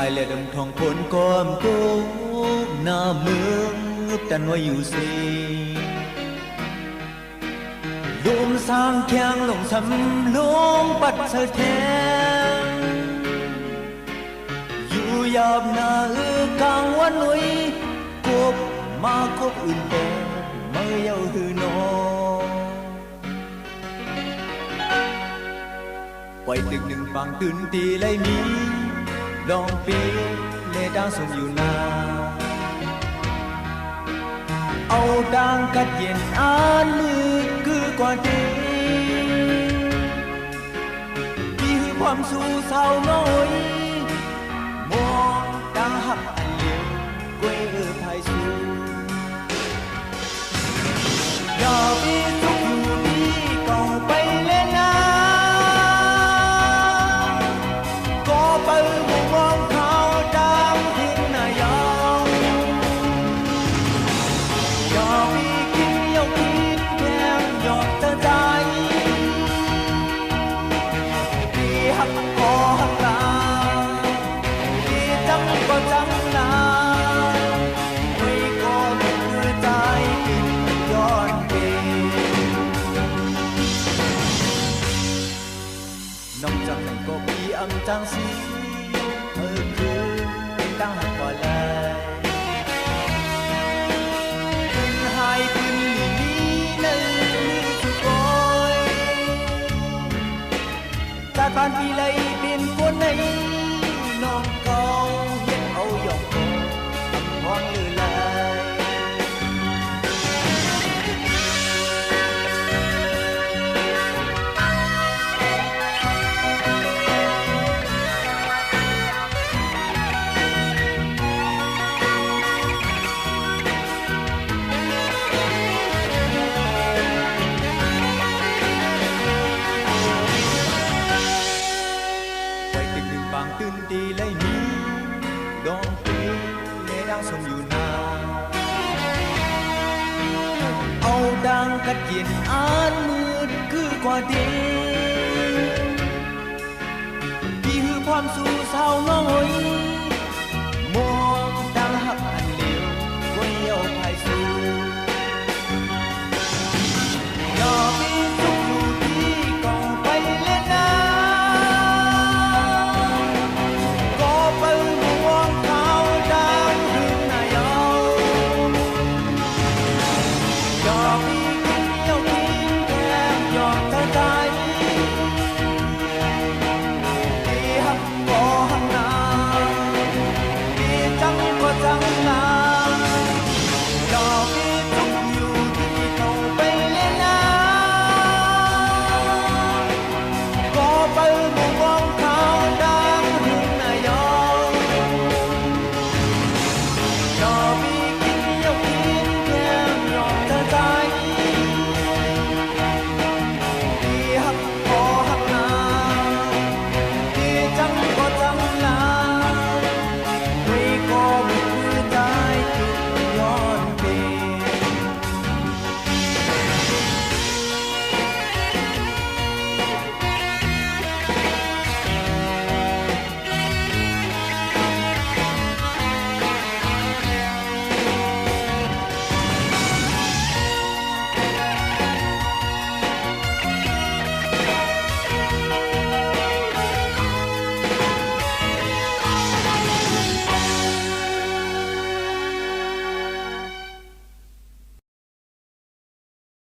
ai lệ đầm thong phồn com cô na mương ngấp tan hoa yêu si lùm sang keng lồng sầm lùm bắt sơ thangอยู่ยามนากลางวันนุยกบมาคบอื่นแต่เมื่อยาวหือนอไว้ตึงหนึ่งฟังตื่นตีเลยมีลองปีเลดังส่งอยู่นาเอาดังกัดเย็นอ่านมือคือกว่าดีที่คือความสู่เศร้าน้อยมองดังหักอันเลี้ยวกวยภายสู่อย่าไปทุกอยู่ดีก่อไปเล่นน้ำก็ไปมองเขาดังทิ้งนายองอย่าไปคิดยกคิดแค่หยอดเธอใจที่หักคอหักลาจังก็จังนาไม่ก็ไม่คือใจกินย้อนเกน้องจังแต่งก็ปีอำจังสีคือตั้งหักกว่าแลขึ้นหายขึ้นนี้นั่นสุดก้อยจากบ้านปีเลยเป็นคนไหนน้องก็เอาหยอกโกมองลือไหลไปตึกหนึ่งบางตื่นดีเลยมีดองปีเลดังส่งอยู่นาเอาดังกัดเย็นอ่านมืดคือกว่าดีที่คือความสู่เศร้าน้อยมองดังหักอันเลี้ยวกวยเอาภายสู่อย่าไปทุกอยู่ที่ก่อไปเล่นน้ำก็ไปมองเขาดังขึ้นนายองอย่าไปคิดเยี่ยวคิดแค่หยอดเธอใจที่หักก็หักนาที่จังก็จังนาอย่าไปทุกอยู่ที่เขาไปเล่นน้ำก็ไปมอง